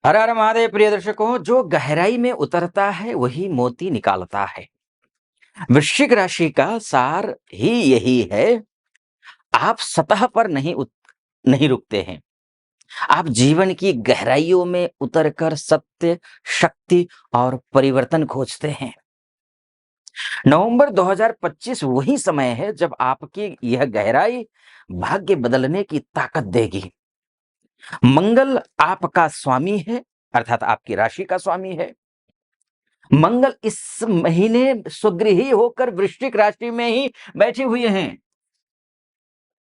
हर हर महादेव प्रिय दर्शकों, जो गहराई में उतरता है वही मोती निकालता है। वृश्चिक राशि का सार ही यही है। आप सतह पर नहीं रुकते हैं। आप जीवन की गहराइयों में उतरकर सत्य, शक्ति और परिवर्तन खोजते हैं। नवंबर 2025 वही समय है जब आपकी यह गहराई भाग्य बदलने की ताकत देगी। मंगल आपका स्वामी है, अर्थात आपकी राशि का स्वामी है। मंगल इस महीने स्वगृही होकर वृश्चिक राशि में ही बैठे हुए हैं।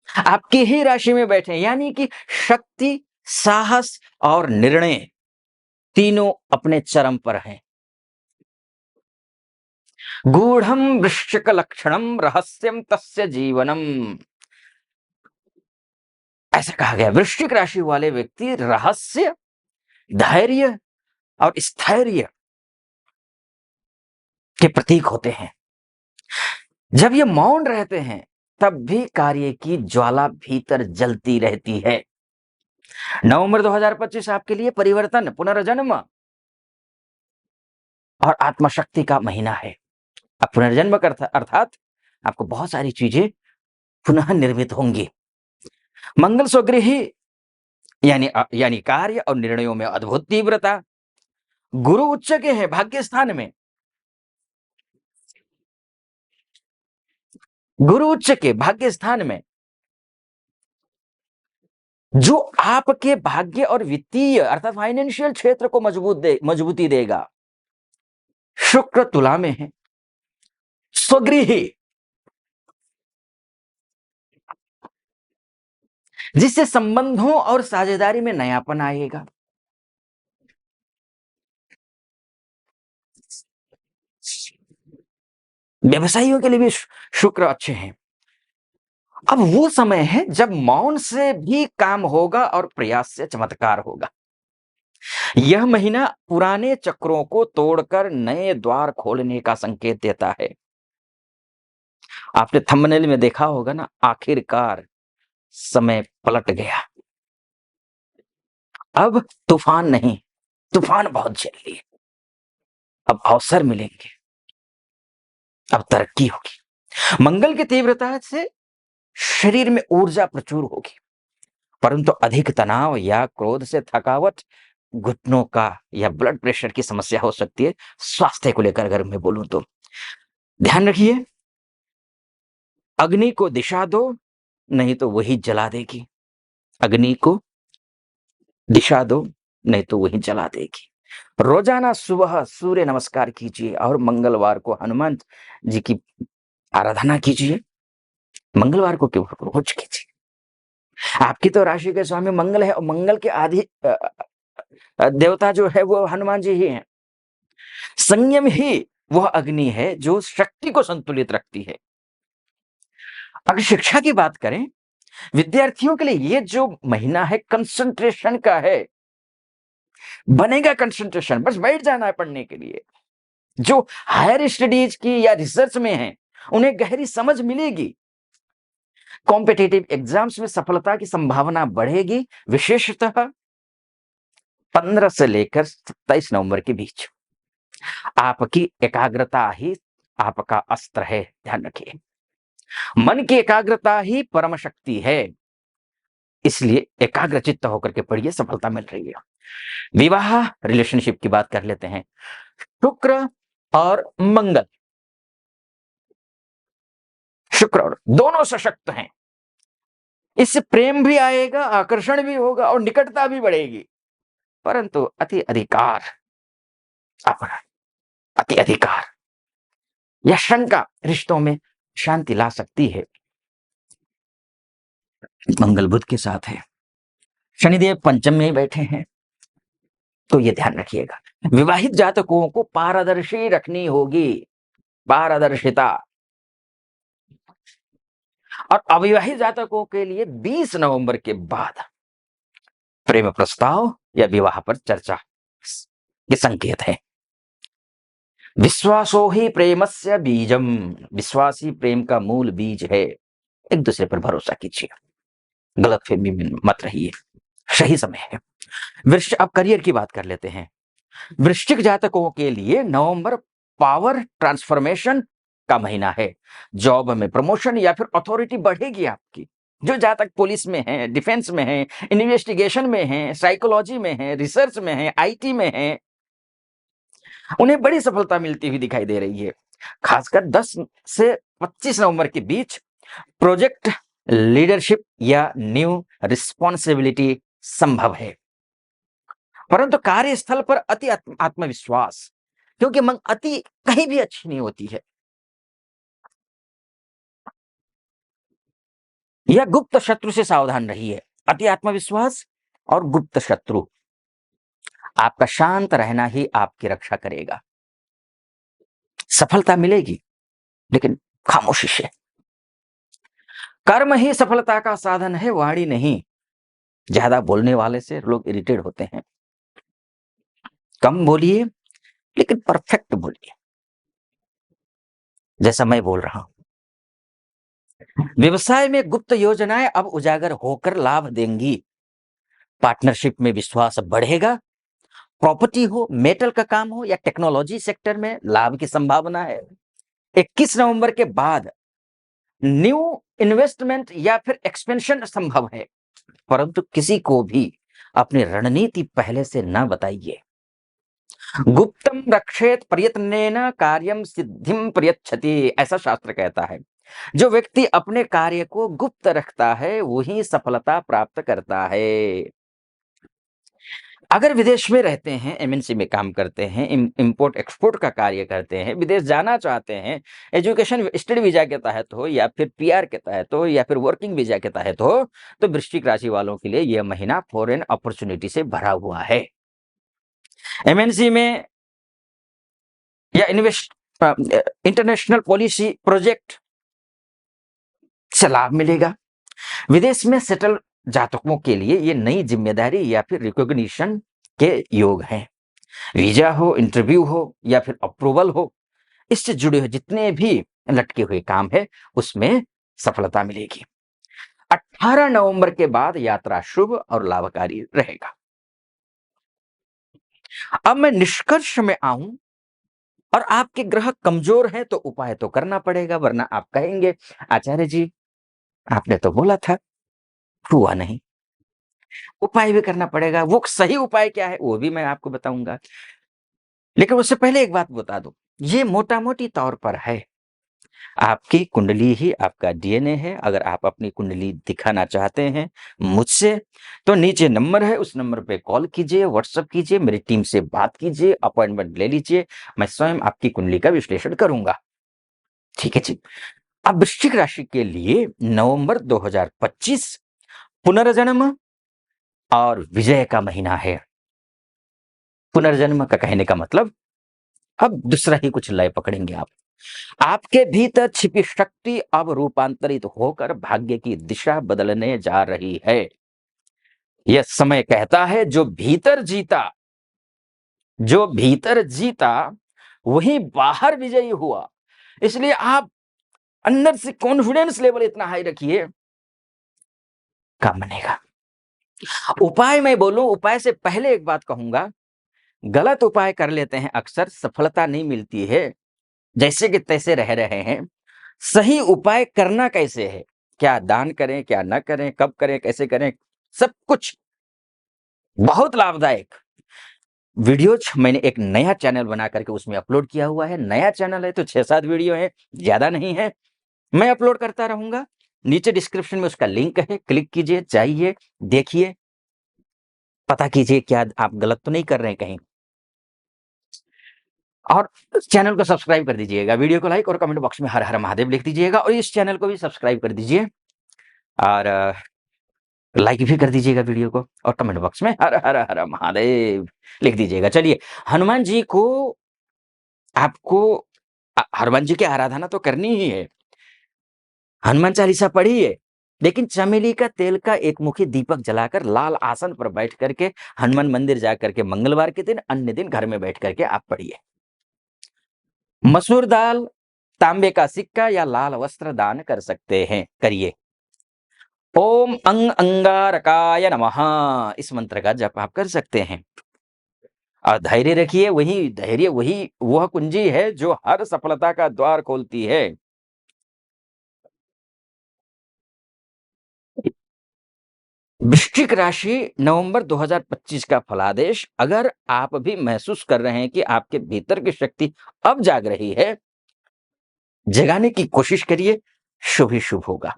आपकी ही राशि में बैठे हैं, यानी कि शक्ति, साहस और निर्णय तीनों अपने चरम पर हैं। गूढ़म वृश्चिक लक्षणम रहस्यम तस्य जीवनम, ऐसा कहा गया। वृश्चिक राशि वाले व्यक्ति रहस्य, धैर्य और स्थैर्य के प्रतीक होते हैं। जब ये मौन रहते हैं तब भी कार्य की ज्वाला भीतर जलती रहती है। नवंबर 2025 आपके लिए परिवर्तन, पुनर्जन्म और आत्मशक्ति का महीना है। अब पुनर्जन्म का अर्थात आपको बहुत सारी चीजें पुनः निर्मित होंगी। मंगल स्वगृही यानी कार्य और निर्णयों में अद्भुत तीव्रता। गुरु उच्च के हैं भाग्य स्थान में। गुरु उच्च के भाग्य स्थान में जो आपके भाग्य और वित्तीय अर्थात फाइनेंशियल क्षेत्र को मजबूती देगा। शुक्र तुला में है, स्वगृही, जिससे संबंधों और साझेदारी में नयापन आएगा। व्यवसायियों के लिए भी शुक्र अच्छे हैं। अब वो समय है जब मौन से भी काम होगा और प्रयास से चमत्कार होगा। यह महीना पुराने चक्रों को तोड़कर नए द्वार खोलने का संकेत देता है। आपने थंबनेल में देखा होगा ना, आखिरकार समय पलट गया। अब तूफान नहीं, तूफान बहुत जल्दी है। अब अवसर मिलेंगे, अब तरक्की होगी। मंगल की तीव्रता से शरीर में ऊर्जा प्रचुर होगी, परंतु अधिक तनाव या क्रोध से थकावट, घुटनों का या ब्लड प्रेशर की समस्या हो सकती है। स्वास्थ्य को लेकर अगर मैं बोलूं तो ध्यान रखिए, अग्नि को दिशा दो, नहीं तो वही जला देगी। अग्नि को दिशा दो, नहीं तो वही जला देगी। रोजाना सुबह सूर्य नमस्कार कीजिए और मंगलवार को हनुमान जी की आराधना कीजिए। मंगलवार को क्यों, रोज कीजिए। आपकी तो राशि के स्वामी मंगल है और मंगल के आदि देवता जो है वो हनुमान जी ही हैं। संयम ही वह अग्नि है जो शक्ति को संतुलित रखती है। अगर शिक्षा की बात करें, विद्यार्थियों के लिए ये जो महीना है कंसंट्रेशन का है। बनेगा कंसंट्रेशन, बस बैठ जाना है पढ़ने के लिए। जो हायर स्टडीज की या रिसर्च में है उन्हें गहरी समझ मिलेगी। कॉम्पिटिटिव एग्जाम्स में सफलता की संभावना बढ़ेगी, विशेषतः 15 से लेकर 27 नवंबर के बीच। आपकी एकाग्रता ही आपका अस्त्र है, ध्यान रखिए। मन की एकाग्रता ही परम शक्ति है, इसलिए एकाग्रचित्त होकर के पढ़िए, सफलता मिल रही है। विवाह रिलेशनशिप की बात कर लेते हैं। शुक्र और मंगल, शुक्र और दोनों सशक्त हैं। इससे प्रेम भी आएगा, आकर्षण भी होगा और निकटता भी बढ़ेगी। परंतु अति अधिकार, अपना अति अधिकार या शंका रिश्तों में शांति ला सकती है। मंगल बुध के साथ है, शनिदेव पंचम में बैठे हैं, तो ये ध्यान रखिएगा। विवाहित जातकों को पारदर्शी रखनी होगी, पारदर्शिता। और अविवाहित जातकों के लिए 20 नवंबर के बाद प्रेम प्रस्ताव या विवाह पर चर्चा के संकेत है। विश्वासो ही प्रेमस्य बीजम, विश्वासी प्रेम का मूल बीज है। एक दूसरे पर भरोसा कीजिए, गलतफहमी में मत रहिए, सही समय है। अब करियर की बात कर लेते हैं। वृश्चिक जातकों के लिए नवंबर पावर ट्रांसफॉर्मेशन का महीना है। जॉब में प्रमोशन या फिर अथॉरिटी बढ़ेगी आपकी। जो जातक पुलिस में है, डिफेंस में है, इन्वेस्टिगेशन में है, साइकोलॉजी में है, रिसर्च में है, आईटी में है, उन्हें बड़ी सफलता मिलती हुई दिखाई दे रही है। खासकर 10 से 25 नवंबर के बीच प्रोजेक्ट लीडरशिप या न्यू रिस्पॉन्सिबिलिटी संभव है। परंतु कार्यस्थल पर अति आत्मविश्वास, क्योंकि अति कहीं भी अच्छी नहीं होती है। यह गुप्त शत्रु से सावधान रहिए। अति आत्मविश्वास और गुप्त शत्रु, आपका शांत रहना ही आपकी रक्षा करेगा। सफलता मिलेगी लेकिन खामोशी से। कर्म ही सफलता का साधन है, वाणी नहीं। ज्यादा बोलने वाले से लोग इरिटेट होते हैं। कम बोलिए लेकिन परफेक्ट बोलिए, जैसा मैं बोल रहा हूं। व्यवसाय में गुप्त योजनाएं अब उजागर होकर लाभ देंगी। पार्टनरशिप में विश्वास बढ़ेगा। प्रॉपर्टी हो, मेटल का काम हो या टेक्नोलॉजी सेक्टर में लाभ की संभावना है। 21 नवंबर के बाद न्यू इन्वेस्टमेंट या फिर एक्सपेंशन संभव है, परंतु किसी को भी अपनी रणनीति पहले से न बताइए। गुप्तम रक्षेत प्रयत्नेन कार्यम सिद्धिम प्रयच्छति, ऐसा शास्त्र कहता है। जो व्यक्ति अपने कार्य को गुप्त रखता है वही सफलता प्राप्त करता है। अगर विदेश में रहते हैं, एमएनसी में काम करते हैं, इंपोर्ट एक्सपोर्ट का कार्य करते हैं, विदेश जाना चाहते हैं, एजुकेशन स्टडी वीजा के तहत हो या फिर पीआर के तहत हो या फिर वर्किंग वीजा के तहत हो, तो वृश्चिक राशि वालों के लिए यह महीना फॉरेन अपॉर्चुनिटी से भरा हुआ है। एमएनसी में या इंटरनेशनल पॉलिसी प्रोजेक्ट से लाभ मिलेगा। विदेश में सेटल जातकों के लिए ये नई जिम्मेदारी या फिर रिकॉग्निशन के योग हैं। वीजा हो, इंटरव्यू हो या फिर अप्रूवल हो, इससे जुड़े हुए जितने भी लटके हुए काम है उसमें सफलता मिलेगी। 18 नवंबर के बाद यात्रा शुभ और लाभकारी रहेगा। अब मैं निष्कर्ष में आऊं, और आपके ग्रह कमजोर है तो उपाय तो करना पड़ेगा, वरना आप कहेंगे आचार्य जी आपने तो बोला था, हुआ नहीं। उपाय भी करना पड़ेगा। वो सही उपाय क्या है वो भी मैं आपको बताऊंगा, लेकिन उससे पहले एक बात बता दूं। ये मोटा मोटी तौर पर है। आपकी कुंडली ही आपका डीएनए है। अगर आप अपनी कुंडली दिखाना चाहते हैं मुझसे, तो नीचे नंबर है, उस नंबर पे कॉल कीजिए, व्हाट्सएप कीजिए, मेरी टीम से बात कीजिए, अपॉइंटमेंट ले लीजिए। मैं स्वयं आपकी कुंडली का विश्लेषण करूंगा। ठीक है जी। अब वृश्चिक राशि के लिए नवंबर 2025 पुनर्जन्म और विजय का महीना है। पुनर्जन्म का कहने का मतलब अब दूसरा ही कुछ लय पकड़ेंगे आप। आपके भीतर छिपी शक्ति अब रूपांतरित होकर भाग्य की दिशा बदलने जा रही है। यह समय कहता है जो भीतर जीता वही बाहर विजयी हुआ। इसलिए आप अंदर से कॉन्फिडेंस लेवल इतना हाई रखिए, काम बनेगा। उपाय मैं बोलूं, उपाय से पहले एक बात कहूंगा। गलत उपाय कर लेते हैं, अक्सर सफलता नहीं मिलती है, जैसे कि तैसे रह रहे हैं। सही उपाय करना कैसे है, क्या दान करें, क्या न करें, कब करें, कैसे करें, सब कुछ बहुत लाभदायक वीडियोज मैंने एक नया चैनल बना करके उसमें अपलोड किया हुआ है। नया चैनल है तो 6-7 वीडियो है, ज्यादा नहीं है। मैं अपलोड करता रहूंगा। नीचे डिस्क्रिप्शन में उसका लिंक है, क्लिक कीजिए, जाइए, देखिए, पता कीजिए क्या आप गलत तो नहीं कर रहे हैं कहीं। और चैनल को सब्सक्राइब कर दीजिएगा, वीडियो को लाइक और कमेंट बॉक्स में हर हर महादेव लिख दीजिएगा, और इस चैनल को भी सब्सक्राइब कर दीजिए और लाइक भी कर दीजिएगा वीडियो को, और कमेंट बॉक्स में हर हर हर महादेव लिख दीजिएगा। चलिए, हनुमान जी को आपको हनुमान जी की आराधना तो करनी ही है, हनुमान चालीसा पढ़िए, लेकिन चमेली का तेल का एक मुखी दीपक जलाकर लाल आसन पर बैठ करके हनुमान मंदिर जाकर के मंगलवार के दिन, अन्य दिन घर में बैठ करके आप पढ़िए। मसूर दाल, तांबे का सिक्का या लाल वस्त्र दान कर सकते हैं, करिए। ओम अंग अंगारकाय नमः इस मंत्र का जप आप कर सकते हैं। धैर्य रखिए, धैर्य वही वह कुंजी है जो हर सफलता का द्वार खोलती है। वृश्चिक राशि नवंबर 2025 का फलादेश। अगर आप भी महसूस कर रहे हैं कि आपके भीतर की शक्ति अब जाग रही है, जगाने की कोशिश करिए, शुभ ही शुभ होगा।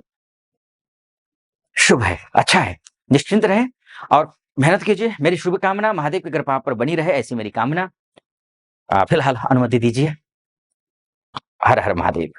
शुभ है, अच्छा है, निश्चिंत रहें और मेहनत कीजिए। मेरी शुभकामना महादेव की कृपा आप पर बनी रहे, ऐसी मेरी कामना। फिलहाल अनुमति दीजिए। हर हर महादेव।